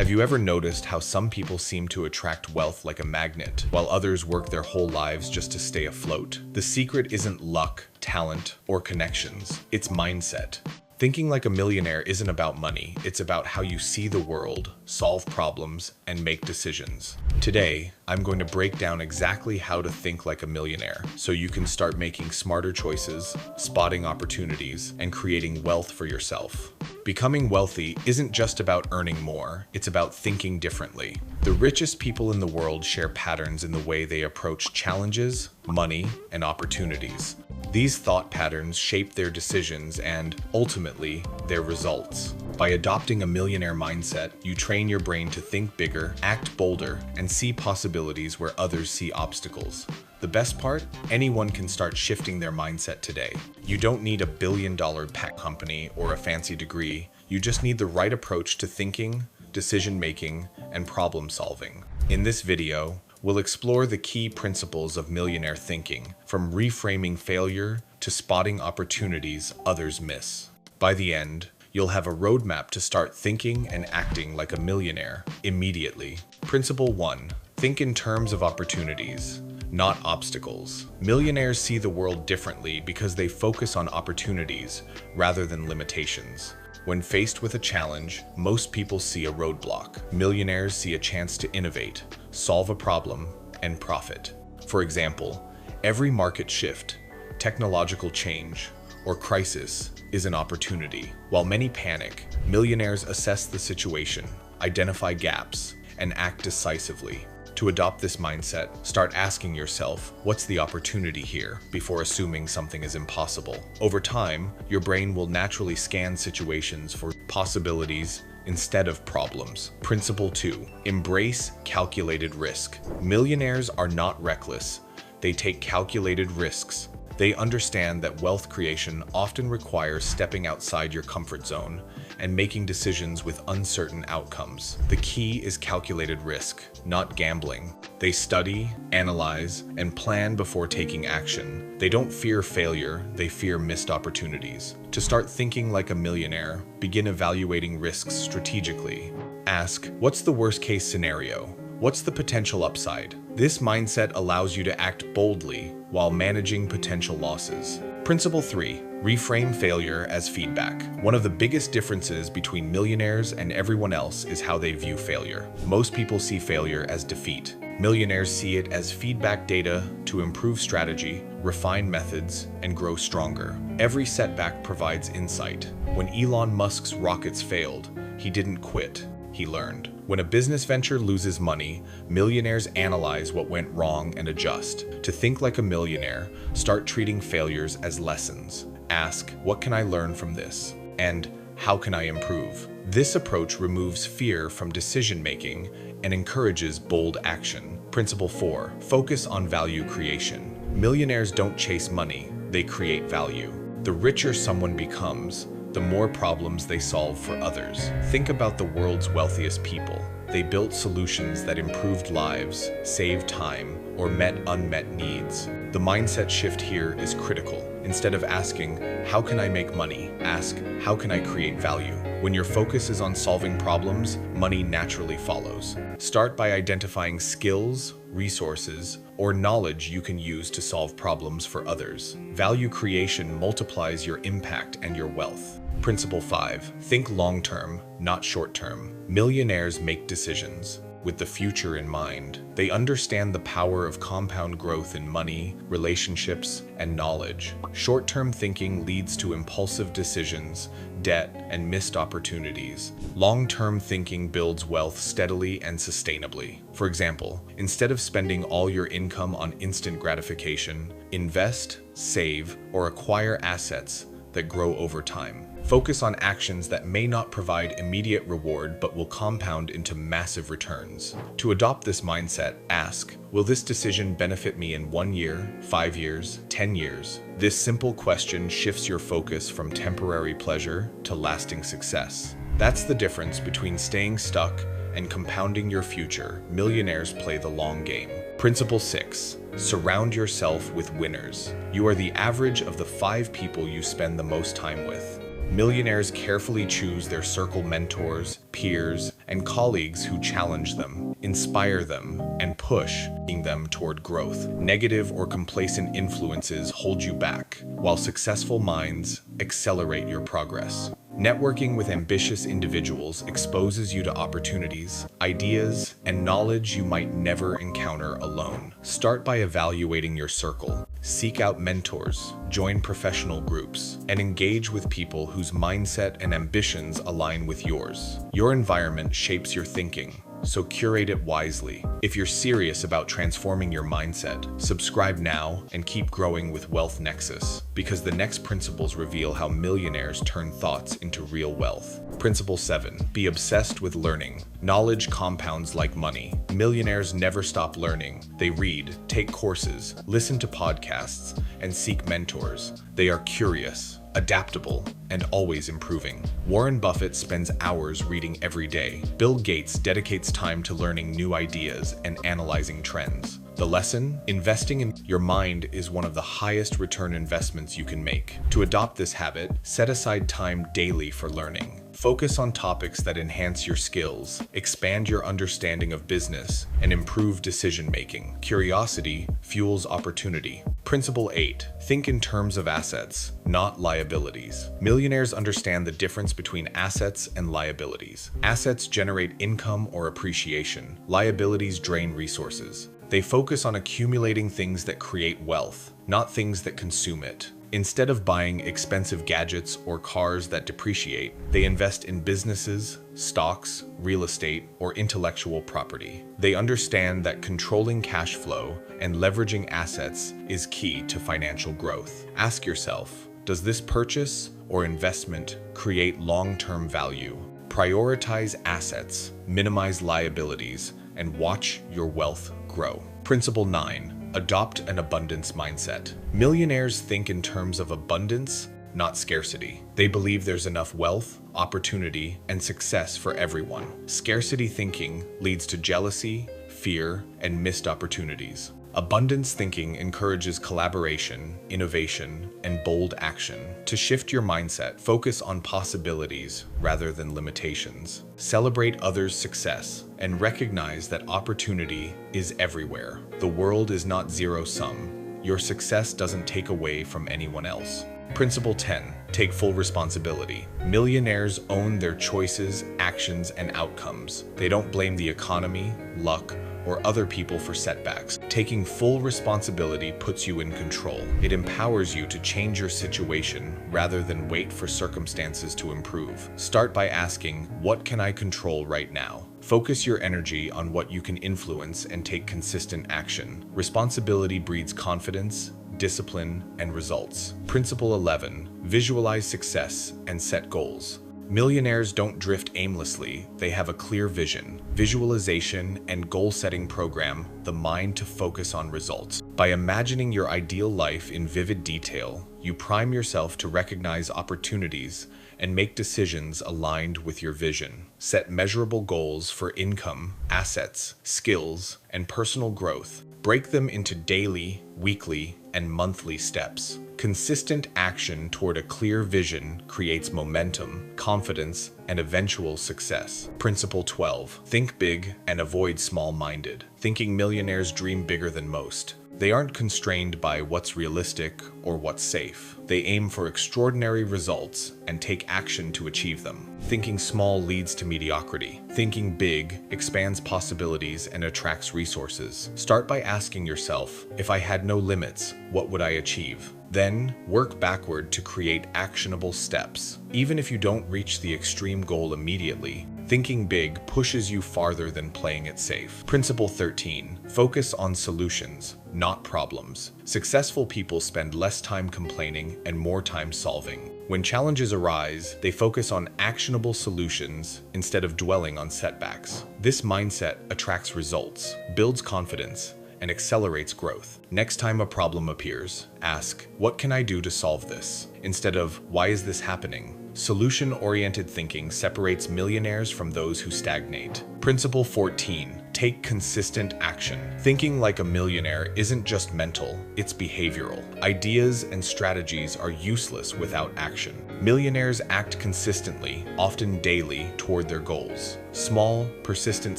Have you ever noticed how some people seem to attract wealth like a magnet, while others work their whole lives just to stay afloat? The secret isn't luck, talent, or connections. It's mindset. Thinking like a millionaire isn't about money, it's about how you see the world, solve problems, and make decisions. Today, I'm going to break down exactly how to think like a millionaire so you can start making smarter choices, spotting opportunities, and creating wealth for yourself. Becoming wealthy isn't just about earning more, it's about thinking differently. The richest people in the world share patterns in the way they approach challenges, money, and opportunities. These thought patterns shape their decisions and, ultimately, their results. By adopting a millionaire mindset, you train your brain to think bigger, act bolder, and see possibilities where others see obstacles. The best part? Anyone can start shifting their mindset today. You don't need a billion-dollar tech company or a fancy degree. You just need the right approach to thinking, decision-making, and problem-solving. In this video, we'll explore the key principles of millionaire thinking, from reframing failure to spotting opportunities others miss. By the end, you'll have a roadmap to start thinking and acting like a millionaire immediately. Principle 1. Think in terms of opportunities, not obstacles. Millionaires see the world differently because they focus on opportunities rather than limitations. When faced with a challenge, most people see a roadblock. Millionaires see a chance to innovate, solve a problem, and profit. For example, every market shift, technological change, or crisis is an opportunity. While many panic, millionaires assess the situation, identify gaps, and act decisively. To adopt this mindset, start asking yourself, what's the opportunity here, before assuming something is impossible. Over time, your brain will naturally scan situations for possibilities instead of problems. Principle 2. Embrace calculated risk. Millionaires are not reckless. They take calculated risks. They understand that wealth creation often requires stepping outside your comfort zone and making decisions with uncertain outcomes. The key is calculated risk, not gambling. They study, analyze, and plan before taking action. They don't fear failure, they fear missed opportunities. To start thinking like a millionaire, begin evaluating risks strategically. Ask, what's the worst-case scenario? What's the potential upside? This mindset allows you to act boldly while managing potential losses. Principle 3. Reframe failure as feedback. One of the biggest differences between millionaires and everyone else is how they view failure. Most people see failure as defeat. Millionaires see it as feedback data to improve strategy, refine methods, and grow stronger. Every setback provides insight. When Elon Musk's rockets failed, he didn't quit. He learned. When a business venture loses money, millionaires analyze what went wrong and adjust. To think like a millionaire, start treating failures as lessons. Ask, what can I learn from this? And how can I improve? This approach removes fear from decision-making and encourages bold action. Principle 4. Focus on value creation. Millionaires don't chase money, they create value. The richer someone becomes, the more problems they solve for others. Think about the world's wealthiest people. They built solutions that improved lives, saved time, or met unmet needs. The mindset shift here is critical. Instead of asking, how can I make money? Ask, how can I create value? When your focus is on solving problems, money naturally follows. Start by identifying skills, resources, or knowledge you can use to solve problems for others. Value creation multiplies your impact and your wealth. Principle 5. Think long-term, not short-term. Millionaires make decisions with the future in mind. They understand the power of compound growth in money, relationships, and knowledge. Short-term thinking leads to impulsive decisions, debt, and missed opportunities. Long-term thinking builds wealth steadily and sustainably. For example, instead of spending all your income on instant gratification, invest, save, or acquire assets that grow over time. Focus on actions that may not provide immediate reward but will compound into massive returns. To adopt this mindset, ask, will this decision benefit me in 1 year, 5 years, 10 years? This simple question shifts your focus from temporary pleasure to lasting success. That's the difference between staying stuck and compounding your future. Millionaires play the long game. Principle 6. Surround yourself with winners. You are the average of the 5 people you spend the most time with. Millionaires carefully choose their circle mentors, peers, and colleagues who challenge them, inspire them, and push them toward growth. Negative or complacent influences hold you back, while successful minds accelerate your progress. Networking with ambitious individuals exposes you to opportunities, ideas, and knowledge you might never encounter alone. Start by evaluating your circle. Seek out mentors, join professional groups, and engage with people whose mindset and ambitions align with yours. Your environment shapes your thinking, so curate it wisely. If you're serious about transforming your mindset, subscribe now and keep growing with Wealth Nexus, because the next principles reveal how millionaires turn thoughts into real wealth. Principle 7. Be obsessed with learning. Knowledge compounds like money. Millionaires never stop learning. They read, take courses, listen to podcasts, and seek mentors. They are curious, adaptable, and always improving. Warren Buffett spends hours reading every day. Bill Gates dedicates time to learning new ideas and analyzing trends. The lesson? Investing in your mind is one of the highest return investments you can make. To adopt this habit, set aside time daily for learning. Focus on topics that enhance your skills, expand your understanding of business, and improve decision-making. Curiosity fuels opportunity. Principle 8. Think in terms of assets, not liabilities. Millionaires understand the difference between assets and liabilities. Assets generate income or appreciation. Liabilities drain resources. They focus on accumulating things that create wealth, not things that consume it. Instead of buying expensive gadgets or cars that depreciate, they invest in businesses, stocks, real estate, or intellectual property. They understand that controlling cash flow and leveraging assets is key to financial growth. Ask yourself, does this purchase or investment create long-term value? Prioritize assets, minimize liabilities, and watch your wealth grow. Principle 9. Adopt an abundance mindset. Millionaires think in terms of abundance, not scarcity. They believe there's enough wealth, opportunity, and success for everyone. Scarcity thinking leads to jealousy, fear, and missed opportunities. Abundance thinking encourages collaboration, innovation, and bold action. To shift your mindset, focus on possibilities rather than limitations. Celebrate others' success and recognize that opportunity is everywhere. The world is not zero-sum. Your success doesn't take away from anyone else. Principle 10. Take full responsibility. Millionaires own their choices, actions, and outcomes. They don't blame the economy, luck, or other people for setbacks. Taking full responsibility puts you in control. It empowers you to change your situation rather than wait for circumstances to improve. Start by asking, what can I control right now? Focus your energy on what you can influence and take consistent action. Responsibility breeds confidence, discipline, and results. Principle 11. Visualize success and set goals. Millionaires don't drift aimlessly, they have a clear vision. Visualization and goal-setting program the mind to focus on results. By imagining your ideal life in vivid detail, you prime yourself to recognize opportunities and make decisions aligned with your vision. Set measurable goals for income, assets, skills, and personal growth. Break them into daily, weekly, and monthly steps. Consistent action toward a clear vision creates momentum, confidence, and eventual success. Principle 12. Think big and avoid small-minded. Thinking millionaires dream bigger than most. They aren't constrained by what's realistic or what's safe. They aim for extraordinary results and take action to achieve them. Thinking small leads to mediocrity. Thinking big expands possibilities and attracts resources. Start by asking yourself, if I had no limits, what would I achieve? Then, work backward to create actionable steps. Even if you don't reach the extreme goal immediately, thinking big pushes you farther than playing it safe. Principle 13. Focus on solutions, not problems. Successful people spend less time complaining and more time solving. When challenges arise, they focus on actionable solutions instead of dwelling on setbacks. This mindset attracts results, builds confidence, and accelerates growth. Next time a problem appears, ask, what can I do to solve this? Instead of, why is this happening? Solution-oriented thinking separates millionaires from those who stagnate. Principle 14. Take consistent action. Thinking like a millionaire isn't just mental, it's behavioral. Ideas and strategies are useless without action. Millionaires act consistently, often daily, toward their goals. Small, persistent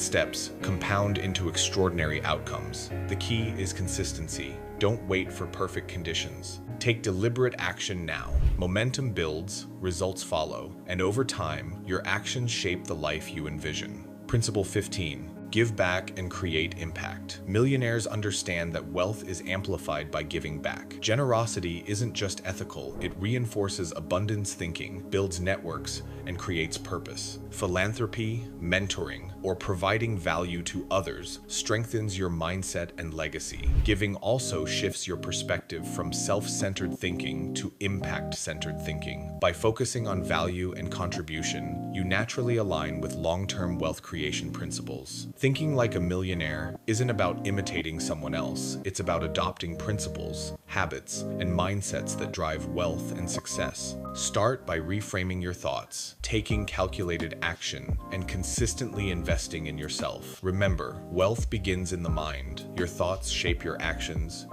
steps compound into extraordinary outcomes. The key is consistency. Don't wait for perfect conditions. Take deliberate action now. Momentum builds, results follow, and over time, your actions shape the life you envision. Principle 15. Give back and create impact. Millionaires understand that wealth is amplified by giving back. Generosity isn't just ethical, it reinforces abundance thinking, builds networks, and creates purpose. Philanthropy, mentoring, or providing value to others strengthens your mindset and legacy. Giving also shifts your perspective from self-centered thinking to impact-centered thinking. By focusing on value and contribution, you naturally align with long-term wealth creation principles. Thinking like a millionaire isn't about imitating someone else, it's about adopting principles, habits, and mindsets that drive wealth and success. Start by reframing your thoughts, taking calculated action, and consistently investing in yourself. Remember, wealth begins in the mind. Your thoughts shape your actions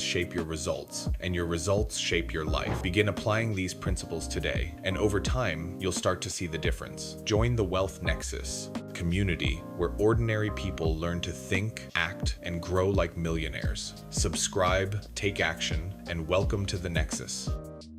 shape your results, and your results shape your life. Begin applying these principles today, and over time, you'll start to see the difference. Join the Wealth Nexus, community where ordinary people learn to think, act, and grow like millionaires. Subscribe, take action, and welcome to the Nexus.